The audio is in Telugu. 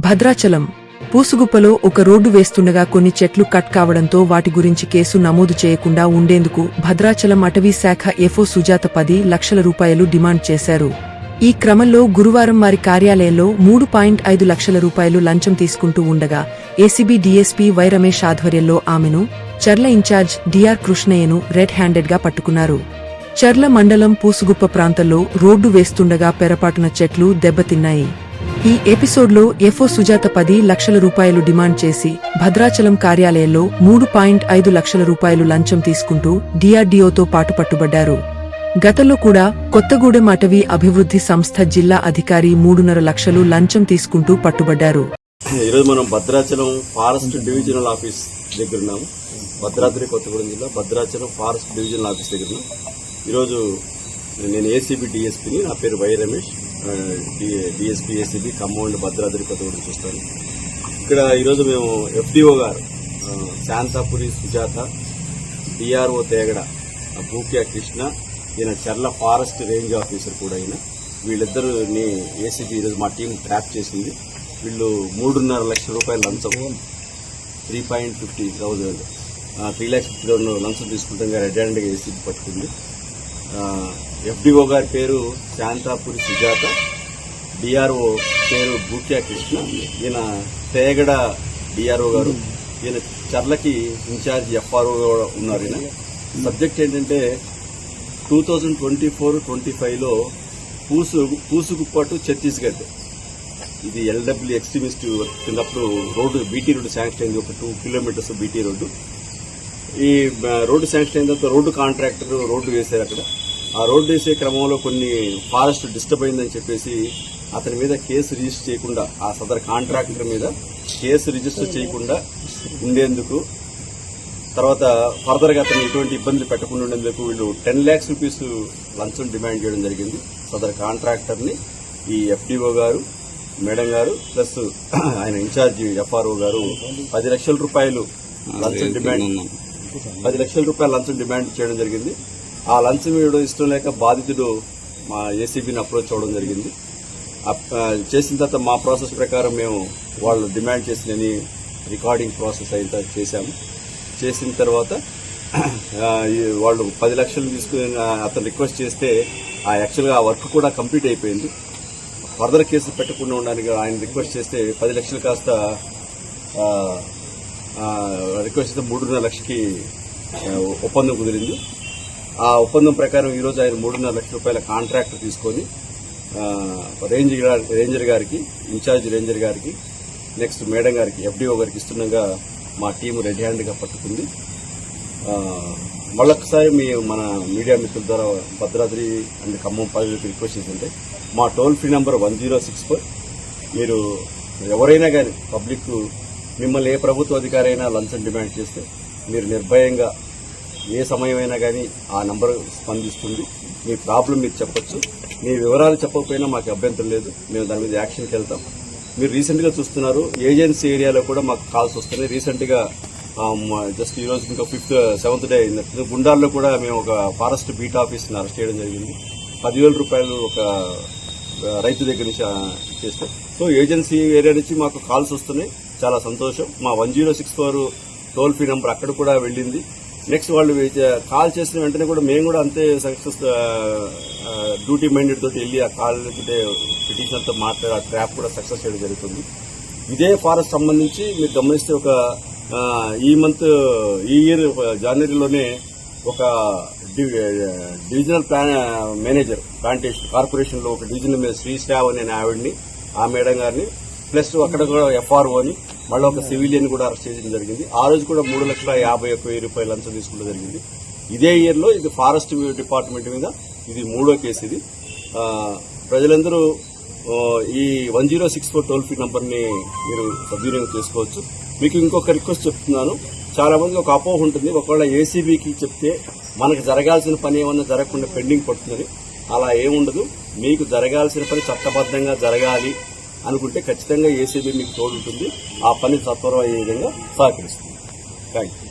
భద్రాచలం పూసుగుప్పలో ఒక రోడ్డు వేస్తుండగా కొన్ని చెట్లు కట్ కావడంతో వాటి గురించి కేసు నమోదు చేయకుండా ఉండేందుకు భద్రాచలం అటవీ శాఖ ఎఫ్ఓ సుజాత 10 లక్షల రూపాయలు డిమాండ్ చేశారు. ఈ క్రమంలో గురువారం వారి కార్యాలయంలో 3.5 లక్షల రూపాయలు లంచం తీసుకుంటూ ఉండగా ఏసీబీ డీఎస్పీ వై రమేష్ ఆధ్వర్యంలో ఆమెను, చర్ల ఇన్ఛార్జ్ డిఆర్ కృష్ణయ్యను రెడ్ హ్యాండెడ్ గా పట్టుకున్నారు. చర్ల మండలం పూసుగుప్ప ప్రాంతంలో రోడ్డు వేస్తుండగా పెరపాటున చెట్లు దెబ్బతిన్నాయి. ఈ ఎపిసోడ్లో ఎఫ్ఓ సుజాత 10 లక్షల రూపాయలు డిమాండ్ చేసి భద్రాచలం కార్యాలయంలో 3.5 లక్షల రూపాయలు లంచం తీసుకుంటూ డిఆర్డీఓతో పాటు పట్టుబడ్డారు. గతంలో కూడా కొత్తగూడెం అటవీ అభివృద్ధి సంస్థ జిల్లా అధికారి 3.5 లక్షలు లంచం తీసుకుంటూ పట్టుబడ్డారు. ఈరోజు మనం భద్రాచలం ఫారెస్ట్ డివిజనల్ ఆఫీస్ దగ్గర ఉన్నాము. భద్రాద్రి కొత్తగూడెం జిల్లా భద్రాచలం ఫారెస్ట్ డివిజనల్ ఆఫీస్ దగ్గర ఉన్నాం. ఈరోజు నేను ఏసీబీ డీఎస్పీని, నా పేరు Y Ramesh, DSP ACB Khammam Bhadradri Kothagudem చూస్తాను. ఇక్కడ ఈరోజు మేము ఎఫ్డీఓ గారు శాంతాపురి సుజాత, డిఆర్ఓ తేగడ భూక్యా కృష్ణ, ఈయన చర్ల ఫారెస్ట్ రేంజ్ ఆఫీసర్ కూడా అయిన వీళ్ళిద్దరిని ఏసీబీ ఈరోజు మా టీం ట్రాప్ చేసింది. వీళ్ళు 3.5 లక్షల రూపాయల లంచం, 3,50,000 లంచం తీసుకుంటాం రెడ్ హ్యాండ్గా ఏసీబీ పట్టుకుంది. ఎఫ్డీఓ గారి పేరు శాంతాపురి సుజాత, డిఆర్ఓ పేరు భూక్యా కృష్ణ, ఈయన తేగడ డిఆర్ఓ గారు, ఈయన చర్లకి ఇన్ఛార్జ్ ఎఫ్ఆర్ఓ ఉన్నారు. ఈయన సబ్జెక్ట్ ఏంటంటే 2024-25లో పూసుగుప్ప టు ఛత్తీస్గఢ్ ఇది ఎల్డబ్ల్యూ ఎక్స్ట్రీమిస్ట్ వచ్చినప్పుడు రోడ్డు బీటీ రోడ్డు శాంక్షన్ అయింది. ఒక 2 కిలోమీటర్స్ బీటీ రోడ్డు. ఈ రోడ్డు శాంక్షన్ అయిన తర్వాత రోడ్డు కాంట్రాక్టర్ రోడ్డు వేశారు. అక్కడ ఆ రోడ్డు వేసే క్రమంలో కొన్ని ఫారెస్ట్ డిస్టర్బ్ అయిందని చెప్పేసి అతని మీద కేసు రిజిస్టర్ చేయకుండా, ఆ సదర్ కాంట్రాక్టర్ మీద కేసు రిజిస్టర్ చేయకుండా ఉండేందుకు, తర్వాత ఫర్దర్ గా అతను ఎటువంటి ఇబ్బందులు పెట్టకుండా ఉండేందుకు వీళ్ళు 10 lakhs రూపీస్ లంచం డిమాండ్ చేయడం జరిగింది. సదర్ కాంట్రాక్టర్ ని ఈ ఎఫ్డీఓ గారు, మేడం గారు ప్లస్ ఆయన ఇన్ఛార్జి ఎఫ్ఆర్ఓ గారు 10 లక్షల రూపాయలు లంచం డిమాండ్ చేయడం జరిగింది. ఆ లంచం ఇవ్వడం ఇష్టం లేక బాధితుడు మా ఏసీబీని అప్రోచ్ అవ్వడం జరిగింది. చేసిన తర్వాత మా ప్రాసెస్ ప్రకారం మేము వాళ్ళు డిమాండ్ చేసిన రికార్డింగ్ ప్రాసెస్ అయితే చేశాము. చేసిన తర్వాత వాళ్ళు 10 లక్షలు తీసుకుని అతను రిక్వెస్ట్ చేస్తే యాక్చువల్గా ఆ వర్క్ కూడా కంప్లీట్ అయిపోయింది. ఫర్దర్ కేసు పెట్టకుండా ఉండడానికి ఆయన రిక్వెస్ట్ చేస్తే 10 లక్షలు కాస్త రిక్వెస్ట్ చేస్తే 3.5 లక్షకి ఒప్పందం కుదిరింది. ఆ ఒప్పందం ప్రకారం ఈరోజు ఆయన 3.5 లక్షల రూపాయల కాంట్రాక్ట్ తీసుకొని రేంజర్ గారికి, ఇన్ఛార్జ్ రేంజర్ గారికి, నెక్స్ట్ మేడం గారికి, ఎఫ్డీఓ గారికి ఇస్తుండగా మా టీము రెడ్ హ్యాండ్గా పట్టుకుంది. మళ్ళొకసారి మన మీడియా మిత్రుల ద్వారా భద్రాద్రి అండ్ ఖమ్మం ప్రజలకు రిక్వెస్ట్ చేస్తుంటే మా టోల్ ఫ్రీ నంబర్ 1064. మీరు ఎవరైనా కానీ పబ్లిక్ మిమ్మల్ని ఏ ప్రభుత్వ అధికారి అయినా లంచం డిమాండ్ చేస్తే మీరు నిర్భయంగా ఏ సమయమైనా కానీ ఆ నంబర్ స్పందిస్తుంది. మీ ప్రాబ్లం మీరు చెప్పొచ్చు. మీ వివరాలు చెప్పకపోయినా మాకు అభ్యంతరం లేదు, మేము దాని మీద యాక్షన్కి వెళ్తాం. మీరు రీసెంట్గా చూస్తున్నారు ఏజెన్సీ ఏరియాలో కూడా మాకు కాల్స్ వస్తున్నాయి. రీసెంట్గా జస్ట్ ఈ రోజు ఇంకా 7th డే అయింది. గుండాల్లో కూడా మేము ఒక ఫారెస్ట్ బీట్ ఆఫీస్ని అరెస్ట్ చేయడం జరిగింది. 10,000 రూపాయలు ఒక రైతు దగ్గర నుంచి చేస్తే, సో ఏజెన్సీ ఏరియా నుంచి మాకు కాల్స్ వస్తున్నాయి. చాలా సంతోషం. మా 1064 టోల్ ఫ్రీ నంబర్ అక్కడ కూడా వెళ్ళింది. నెక్స్ట్ వాళ్ళు కాల్ చేసిన వెంటనే కూడా మేము కూడా అంతే సక్సెస్ డ్యూటీ మైండెడ్ తోటి వెళ్ళి ఆ కాల్ పిటిషనర్తో మాట్లాడి ఆ ట్రాప్ కూడా సక్సెస్ చేయడం జరుగుతుంది. ఇదే ఫారెస్ట్ సంబంధించి మీరు గమనిస్తే ఒక ఈ ఇయర్ జనవరిలోనే ఒక డివిజనల్ మేనేజర్ ప్లాంటేషన్ కార్పొరేషన్ లో ఒక డివిజనల్ శ్రీశ్రావ్ అనే ఆవిడ్ని, ఆ మేడం గారిని ప్లస్ అక్కడ కూడా ఎఫ్ఆర్ఓని, మళ్ళీ ఒక సివిలియన్ కూడా అరెస్ట్ చేయడం జరిగింది. ఆ రోజు కూడా 3,51,000 రూపాయలు లంచం తీసుకోవడం జరిగింది. ఇదే ఇయర్ లో ఇది ఫారెస్ట్ డిపార్ట్మెంట్ మీద ఇది 3వ కేసు. ఇది ప్రజలందరూ ఈ 1064 టోల్ ఫ్రీ నంబర్ ని మీరు సద్వినియోగం చేసుకోవచ్చు. మీకు ఇంకొక రిక్వెస్ట్ చెప్తున్నాను. చాలా మంది ఒక అపోహ ఉంటుంది, ఒకవేళ ఏసీబీకి చెప్తే మనకు జరగాల్సిన పని ఏమన్నా జరగకుండా పెండింగ్ పడుతుందని. అలా ఏముండదు. మీకు జరగాల్సిన పని చట్టబద్ధంగా జరగాలి అనుకుంటే ఖచ్చితంగా ఏసీబీ మీకు తోడుంటుంది. ఆ పని సత్వరం అయ్యే విధంగా సహకరిస్తుంది. Thank you.